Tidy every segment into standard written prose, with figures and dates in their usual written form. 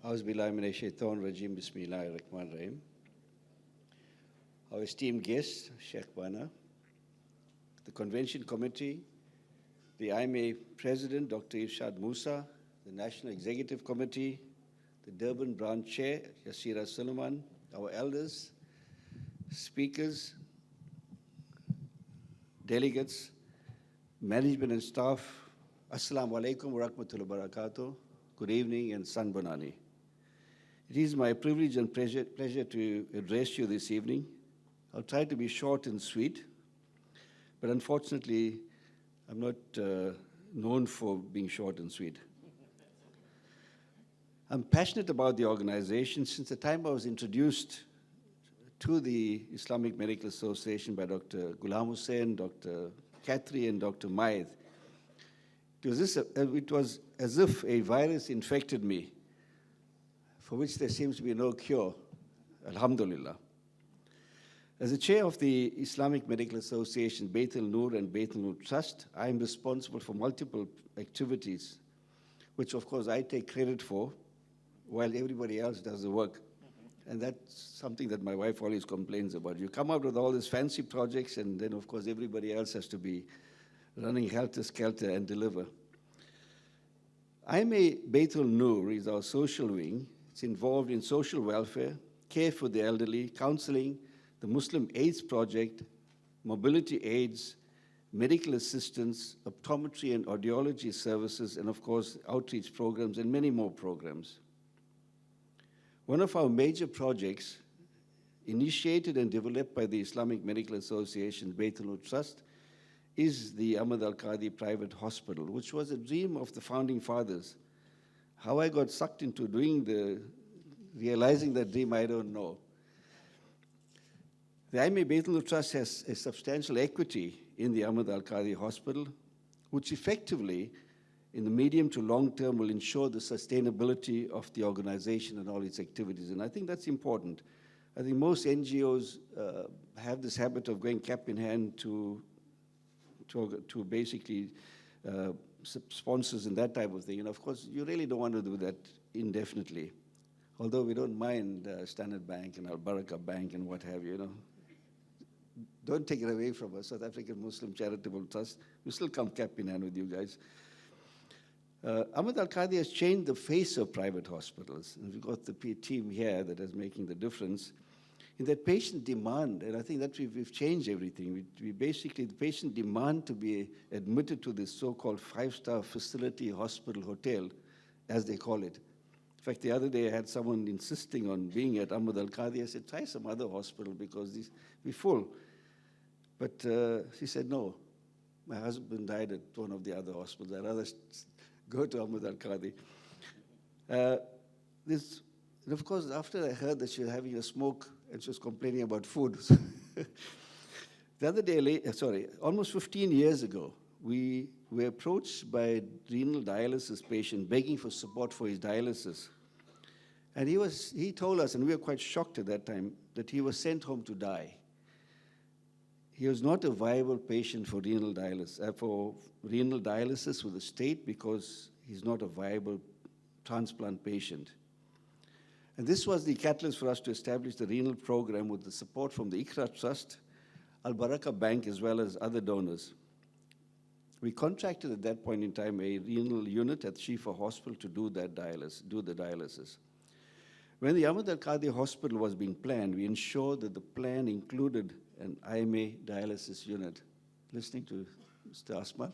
Auzubillahi minash shaitan rajim, bismillahir rahmanir rahim. Our esteemed guests, Sheikh Bana, the Convention Committee, the IMA President, Dr. Irshad Musa, the National Executive Committee, the Durban Branch Chair, Yasira Suleman, our elders, speakers, delegates, management and staff, Assalamu alaikum wa rahmatullahi wa barakatuh. Good evening and San Bonani. It is my privilege and pleasure to address you this evening. I'll try to be short and sweet, but unfortunately, I'm not known for being short and sweet. I'm passionate about the organization since the time I was introduced to the Islamic Medical Association by Dr. Ghulam Hussain, Dr. Khatri, and Dr. Maid. It was as if a virus infected me, for which there seems to be no cure, alhamdulillah. As the chair of the Islamic Medical Association, Beit al-Noor and Beit al-Noor Trust, I am responsible for multiple activities, which of course I take credit for, while everybody else does the work. And that's something that my wife always complains about. You come out with all these fancy projects, and then of course everybody else has to be running helter-skelter and deliver. IMA Beit al-Noor is our social wing. It's involved in social welfare, care for the elderly, counseling, the Muslim AIDS project, mobility aids, medical assistance, optometry and audiology services, and of course, outreach programs and many more programs. One of our major projects, initiated and developed by the Islamic Medical Association, Beit al-Noor Trust, is the Ahmad Al-Qadi Private Hospital, which was a dream of the founding fathers. How I got sucked into realizing that dream, I don't know. The IMA Beit al-Noor Trust has a substantial equity in the Ahmad Al-Qadi Hospital, which effectively, in the medium to long term, will ensure the sustainability of the organization and all its activities. And I think that's important. I think most NGOs have this habit of going cap in hand to basically sponsors and that type of thing. And of course, you really don't want to do that indefinitely. Although we don't mind Standard Bank and Al Barakah Bank and what have you, Don't take it away from us, South African Muslim Charitable Trust. We still come cap in hand with you guys. Ahmad Al-Qadi has changed the face of private hospitals. And we've got the team here that is making the difference. In that patient demand, and I think that we've changed everything. We basically, the patient demand to be admitted to this so-called five-star facility, hospital, hotel, as they call it. In fact, the other day I had someone insisting on being at Ahmad Al-Qadi. I said, try some other hospital because we're full. But she said, no, my husband died at one of the other hospitals. I'd rather go to Ahmad Al-Qadi. And of course, after I heard that she was having a smoke and she was complaining about food. The other day, almost 15 years ago, we were approached by a renal dialysis patient begging for support for his dialysis. And he told us, and we were quite shocked at that time, that he was sent home to die. He was not a viable patient for renal dialysis with the state because he's not a viable transplant patient. And this was the catalyst for us to establish the renal program with the support from the Iqra Trust, Al Barakah Bank, as well as other donors. We contracted at that point in time a renal unit at Shifa Hospital to do the dialysis. When the Ahmad Al-Qadi Hospital was being planned, we ensured that the plan included an IMA dialysis unit. Listening to Mr. Asmal?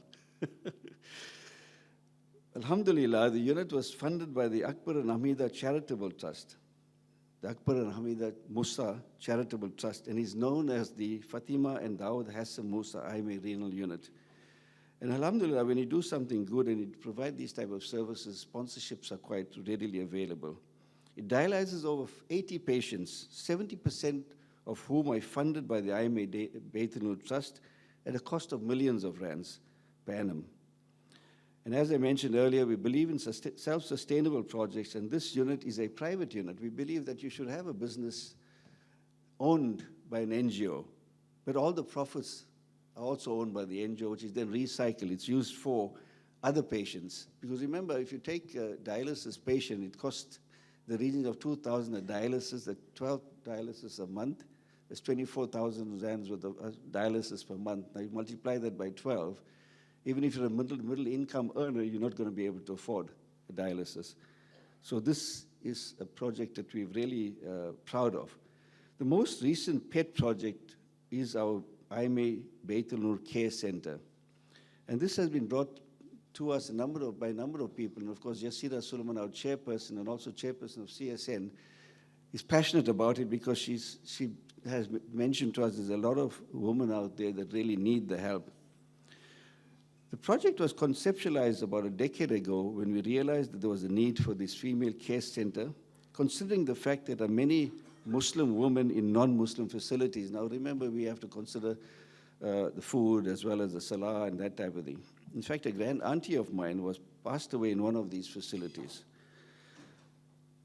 Alhamdulillah, the unit was funded by the Akbar and Hamida Charitable Trust, the Akbar and Hamida Musa Charitable Trust, and is known as the Fatima and Dawood Hassan Musa IMA Renal Unit. And alhamdulillah, when you do something good and you provide these type of services, sponsorships are quite readily available. It dialyzes over 80 patients, 70% of whom are funded by the IMA Beit al-Noor Trust at a cost of millions of rands per annum. And as I mentioned earlier, we believe in self-sustainable projects, and this unit is a private unit. We believe that you should have a business owned by an NGO, but all the profits are also owned by the NGO, which is then recycled. It's used for other patients. Because remember, if you take a dialysis patient, it costs the region of 2,000 at dialysis, at 12 dialysis a month. There's 24,000 rands worth of dialysis per month. Now you multiply that by 12. Even if you're a middle income earner, you're not going to be able to afford a dialysis. So this is a project that we're really proud of. The most recent pet project is our IMA Beit al-Nur Care Center. And this has been brought to us by a number of people. And of course, Yassira Suleman, our chairperson and also chairperson of CSN, is passionate about it because she has mentioned to us there's a lot of women out there that really need the help. The project was conceptualized about a decade ago when we realized that there was a need for this female care center, considering the fact that there are many Muslim women in non-Muslim facilities. Now remember, we have to consider the food as well as the salah and that type of thing. In fact, a grand auntie of mine was passed away in one of these facilities.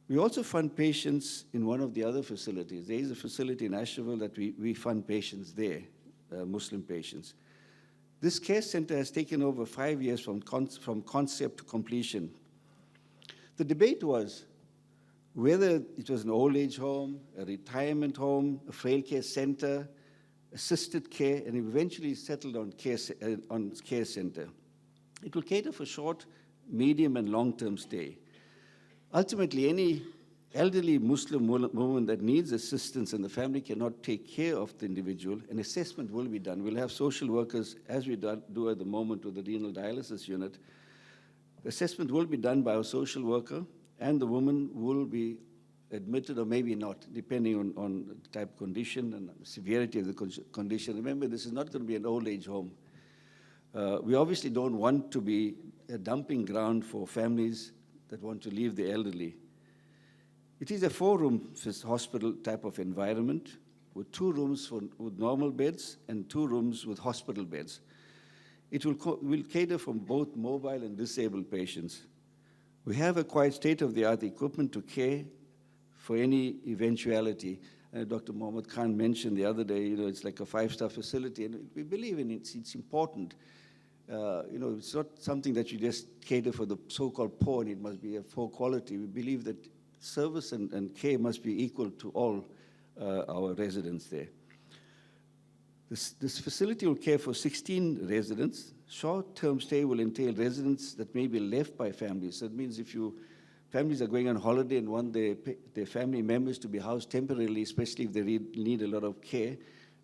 We also fund patients in one of the other facilities. There is a facility in Asheville that we fund patients there, Muslim patients. This care center has taken over 5 years from concept to completion. The debate was whether it was an old age home, a retirement home, a frail care center, assisted care, and eventually settled on care center. It will cater for short, medium, and long-term stay. Ultimately, any elderly Muslim woman that needs assistance and the family cannot take care of the individual, an assessment will be done. We'll have social workers, as we do at the moment with the renal dialysis unit. The assessment will be done by a social worker, and the woman will be admitted or maybe not, depending on the type of condition and the severity of the condition. Remember, this is not going to be an old age home. We obviously don't want to be a dumping ground for families that want to leave the elderly. It is a 4-room hospital type of environment with 2 rooms with normal beds and 2 rooms with hospital beds. It will cater for both mobile and disabled patients. We have acquired state-of-the-art equipment to care for any eventuality. Dr. Mohammed Khan mentioned the other day, it's like a 5-star facility, and we believe in it. It's important. It's not something that you just cater for the so-called poor, and it must be a poor quality. We believe that service and care must be equal to all our residents there. This facility will care for 16 residents. Short-term stay will entail residents that may be left by families. So it means if families are going on holiday and want their family members to be housed temporarily, especially if they need a lot of care,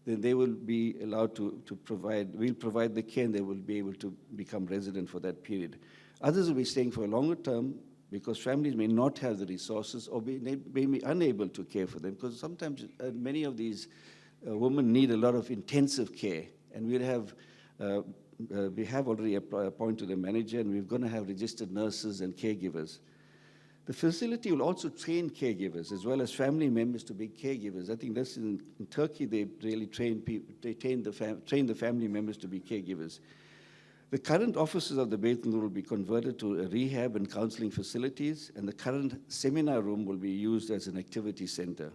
then they will be allowed to provide, we'll provide the care and they will be able to become resident for that period. Others will be staying for a longer term because families may not have the resources or may be unable to care for them, because sometimes many of these women need a lot of intensive care, and we have already appointed a manager, and we're going to have registered nurses and caregivers. The facility will also train caregivers as well as family members to be caregivers. I think that's in Turkey, they really train the family members to be caregivers. The current offices of the Beit al-Nur will be converted to rehab and counseling facilities, and the current seminar room will be used as an activity center.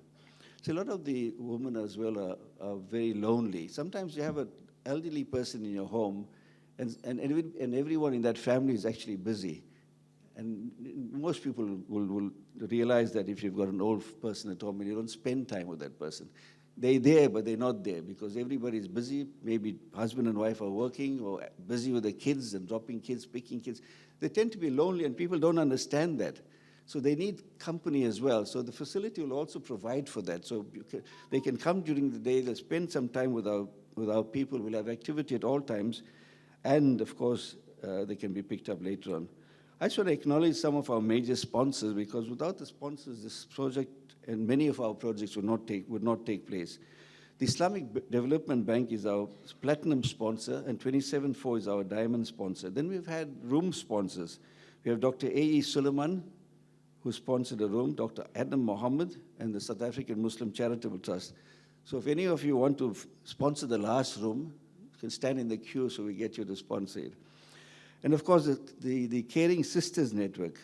So a lot of the women as well are very lonely. Sometimes you have an elderly person in your home, and everyone in that family is actually busy. And most people will realize that if you've got an old person at home and you don't spend time with that person, they're there, but they're not there because everybody's busy. Maybe husband and wife are working or busy with the kids and dropping kids, picking kids. They tend to be lonely, and people don't understand that. So they need company as well. So the facility will also provide for that. So they can come during the day, they'll spend some time with our people, we'll have activity at all times, and of course, they can be picked up later on. I just want to acknowledge some of our major sponsors, because without the sponsors, this project and many of our projects would not take place. The Islamic Development Bank is our platinum sponsor, and 27/4 is our diamond sponsor. Then we've had room sponsors. We have Dr. A.E. Suleman, who sponsored a room, Dr. Adam Mohammed, and the South African Muslim Charitable Trust. So if any of you want to sponsor the last room, you can stand in the queue so we get you to sponsor it. And of course, the Caring Sisters Network,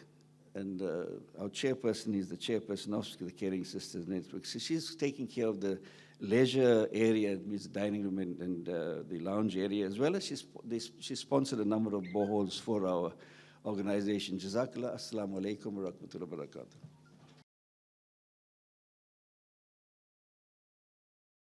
and our chairperson is the chairperson of the Caring Sisters Network. So she's taking care of the leisure area, means the dining room and the lounge area, as well as she sponsored a number of boreholes for our organization. Jazakallah, assalamu alaikum wa rahmatullahi wa barakatuh.